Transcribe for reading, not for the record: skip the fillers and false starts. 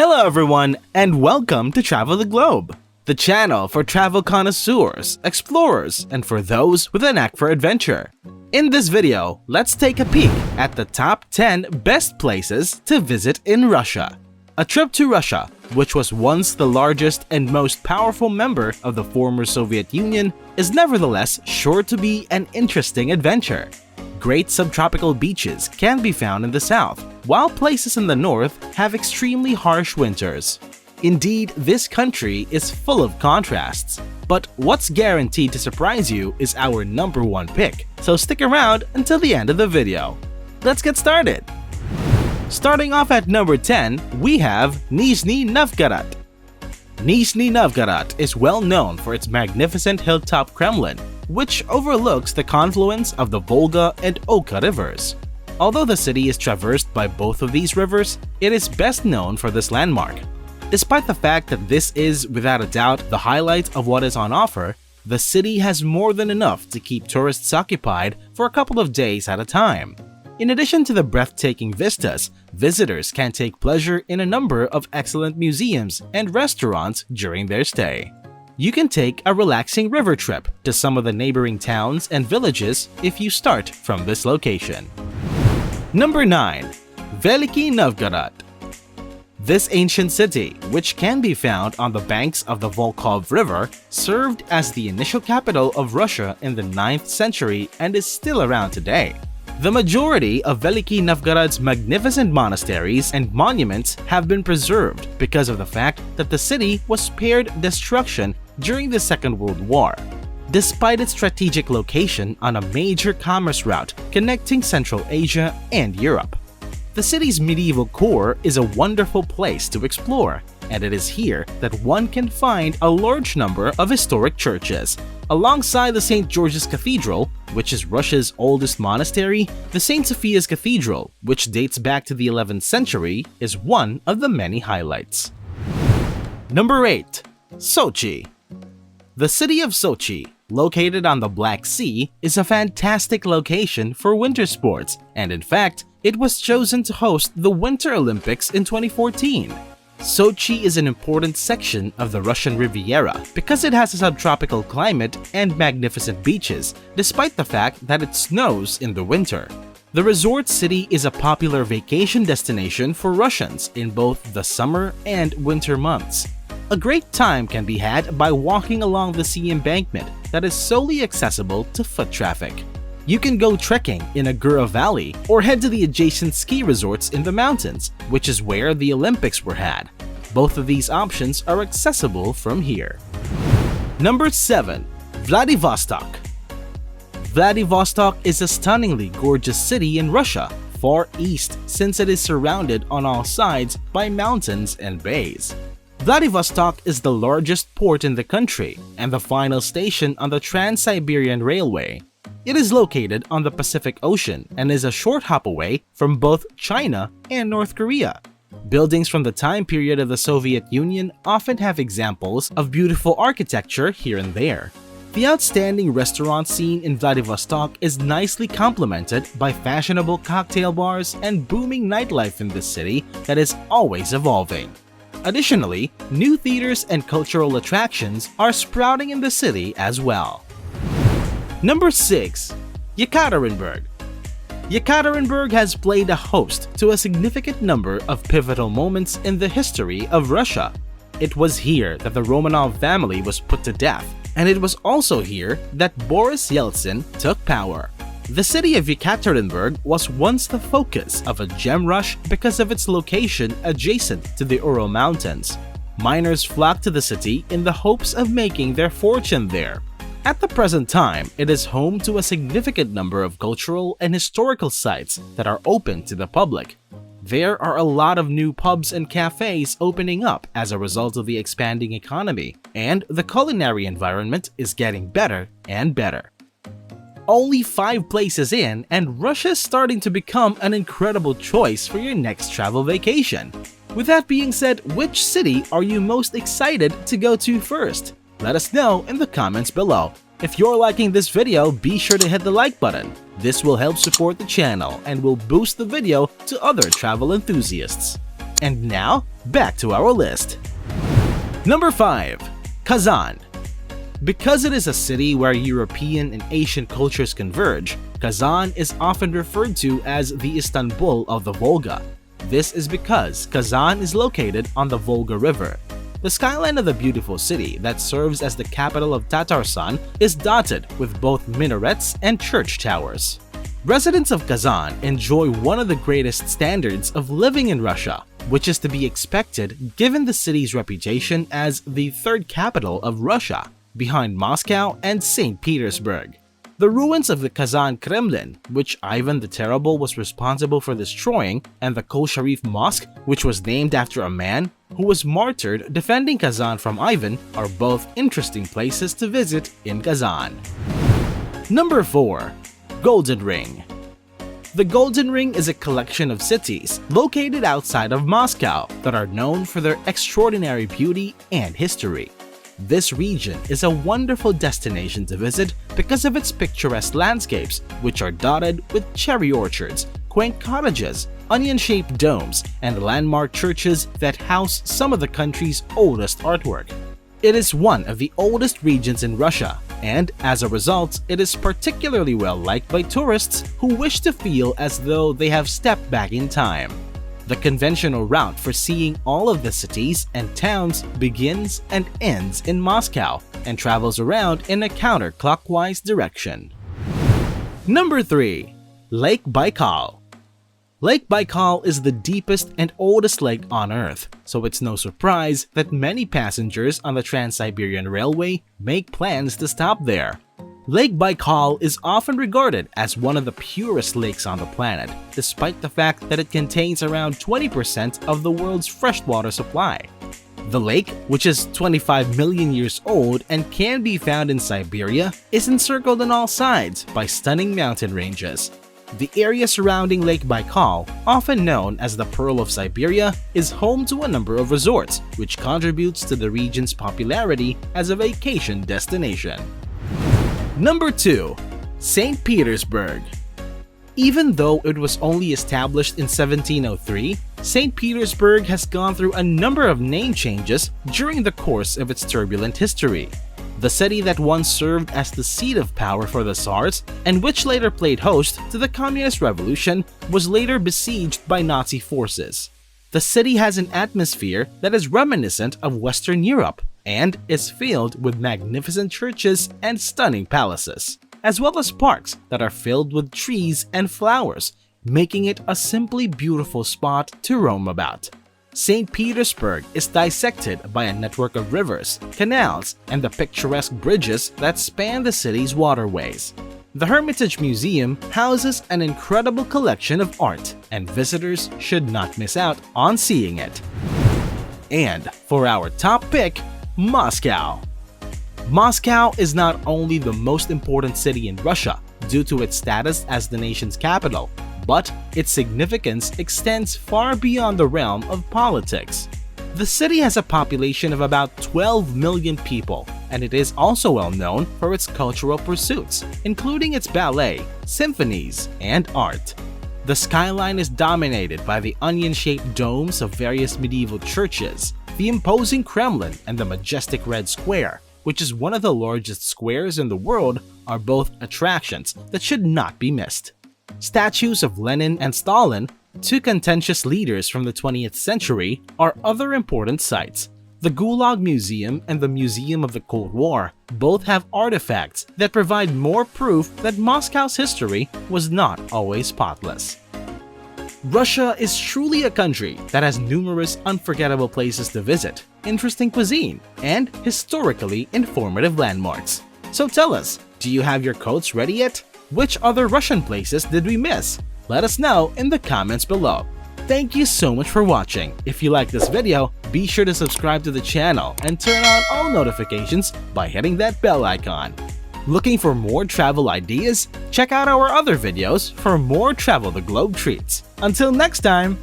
Hello everyone, and welcome to Travel the Globe, the channel for travel connoisseurs, explorers, and for those with a knack for adventure. In this video, let's take a peek at the top 10 best places to visit in Russia. A trip to Russia, which was once the largest and most powerful member of the former Soviet Union, is nevertheless sure to be an interesting adventure. Great subtropical beaches can be found in the south, while places in the north have extremely harsh winters. Indeed, this country is full of contrasts, but what's guaranteed to surprise you is our number one pick, so stick around until the end of the video. Let's get started! Starting off at number 10, we have Nizhny Novgorod. Nizhny Novgorod is well known for its magnificent hilltop Kremlin, which overlooks the confluence of the Volga and Oka rivers. Although the city is traversed by both of these rivers, it is best known for this landmark. Despite the fact that this is, without a doubt, the highlight of what is on offer, the city has more than enough to keep tourists occupied for a couple of days at a time. In addition to the breathtaking vistas, visitors can take pleasure in a number of excellent museums and restaurants during their stay. You can take a relaxing river trip to some of the neighboring towns and villages if you start from this location. Number 9. Veliki Novgorod. This ancient city, which can be found on the banks of the Volkhov River, served as the initial capital of Russia in the 9th century and is still around today. The majority of Veliki Novgorod's magnificent monasteries and monuments have been preserved because of the fact that the city was spared destruction during the Second World War. Despite its strategic location on a major commerce route connecting Central Asia and Europe, the city's medieval core is a wonderful place to explore, and it is here that one can find a large number of historic churches. Alongside the St. George's Cathedral, which is Russia's oldest monastery, the St. Sophia's Cathedral, which dates back to the 11th century, is one of the many highlights. Number 8. Sochi. The city of Sochi, located on the Black Sea, is a fantastic location for winter sports, and in fact, it was chosen to host the Winter Olympics in 2014. Sochi is an important section of the Russian Riviera because it has a subtropical climate and magnificent beaches, despite the fact that it snows in the winter. The resort city is a popular vacation destination for Russians in both the summer and winter months. A great time can be had by walking along the sea embankment that is solely accessible to foot traffic. You can go trekking in Agura Valley or head to the adjacent ski resorts in the mountains, which is where the Olympics were had. Both of these options are accessible from here. Number 7. Vladivostok. Vladivostok is a stunningly gorgeous city in Russia, far east since it is surrounded on all sides by mountains and bays. Vladivostok is the largest port in the country and the final station on the Trans-Siberian Railway. It is located on the Pacific Ocean and is a short hop away from both China and North Korea. Buildings from the time period of the Soviet Union often have examples of beautiful architecture here and there. The outstanding restaurant scene in Vladivostok is nicely complemented by fashionable cocktail bars and booming nightlife in this city that is always evolving. Additionally, new theaters and cultural attractions are sprouting in the city as well. Number 6. Yekaterinburg. Yekaterinburg has played a host to a significant number of pivotal moments in the history of Russia. It was here that the Romanov family was put to death, and it was also here that Boris Yeltsin took power. The city of Yekaterinburg was once the focus of a gem rush because of its location adjacent to the Ural Mountains. Miners flocked to the city in the hopes of making their fortune there. At the present time, it is home to a significant number of cultural and historical sites that are open to the public. There are a lot of new pubs and cafes opening up as a result of the expanding economy, and the culinary environment is getting better and better. Only 5 places in, and Russia is starting to become an incredible choice for your next travel vacation. With that being said, which city are you most excited to go to first? Let us know in the comments below. If you're liking this video, be sure to hit the like button. This will help support the channel and will boost the video to other travel enthusiasts. And now, back to our list. Number 5. Kazan. Because it is a city where European and Asian cultures converge, Kazan is often referred to as the Istanbul of the Volga. This is because Kazan is located on the Volga River. The skyline of the beautiful city that serves as the capital of Tatarstan is dotted with both minarets and church towers. Residents of Kazan enjoy one of the greatest standards of living in Russia, which is to be expected given the city's reputation as the third capital of Russia, behind Moscow and St. Petersburg. The ruins of the Kazan Kremlin, which Ivan the Terrible was responsible for destroying, and the Kol Sharif Mosque, which was named after a man who was martyred defending Kazan from Ivan, are both interesting places to visit in Kazan. Number 4. Golden Ring. The Golden Ring is a collection of cities located outside of Moscow that are known for their extraordinary beauty and history. This region is a wonderful destination to visit because of its picturesque landscapes, which are dotted with cherry orchards, quaint cottages, onion-shaped domes, and landmark churches that house some of the country's oldest artwork. It is one of the oldest regions in Russia, and as a result, it is particularly well liked by tourists who wish to feel as though they have stepped back in time. The conventional route for seeing all of the cities and towns begins and ends in Moscow and travels around in a counterclockwise direction. Number 3. Lake Baikal. Lake Baikal is the deepest and oldest lake on Earth, so it's no surprise that many passengers on the Trans-Siberian Railway make plans to stop there. Lake Baikal is often regarded as one of the purest lakes on the planet, despite the fact that it contains around 20% of the world's freshwater supply. The lake, which is 25 million years old and can be found in Siberia, is encircled on all sides by stunning mountain ranges. The area surrounding Lake Baikal, often known as the Pearl of Siberia, is home to a number of resorts, which contributes to the region's popularity as a vacation destination. Number 2. St. Petersburg. Even though it was only established in 1703, St. Petersburg has gone through a number of name changes during the course of its turbulent history. The city that once served as the seat of power for the Tsars and which later played host to the Communist Revolution was later besieged by Nazi forces. The city has an atmosphere that is reminiscent of Western Europe and is filled with magnificent churches and stunning palaces, as well as parks that are filled with trees and flowers, making it a simply beautiful spot to roam about. St. Petersburg is dissected by a network of rivers, canals, and the picturesque bridges that span the city's waterways. The Hermitage Museum houses an incredible collection of art, and visitors should not miss out on seeing it. And for our top pick, Moscow. Moscow is not only the most important city in Russia due to its status as the nation's capital, but its significance extends far beyond the realm of politics. The city has a population of about 12 million people, and it is also well known for its cultural pursuits, including its ballet, symphonies, and art. The skyline is dominated by the onion-shaped domes of various medieval churches, the imposing Kremlin, and the majestic Red Square, which is one of the largest squares in the world, are both attractions that should not be missed. Statues of Lenin and Stalin, two contentious leaders from the 20th century, are other important sites. The Gulag Museum and the Museum of the Cold War both have artifacts that provide more proof that Moscow's history was not always spotless. Russia is truly a country that has numerous unforgettable places to visit, interesting cuisine, and historically informative landmarks. So tell us, do you have your coats ready yet? Which other Russian places did we miss? Let us know in the comments below. Thank you so much for watching. If you like this video, be sure to subscribe to the channel and turn on all notifications by hitting that bell icon. Looking for more travel ideas? Check out our other videos for more Travel the Globe treats. Until next time!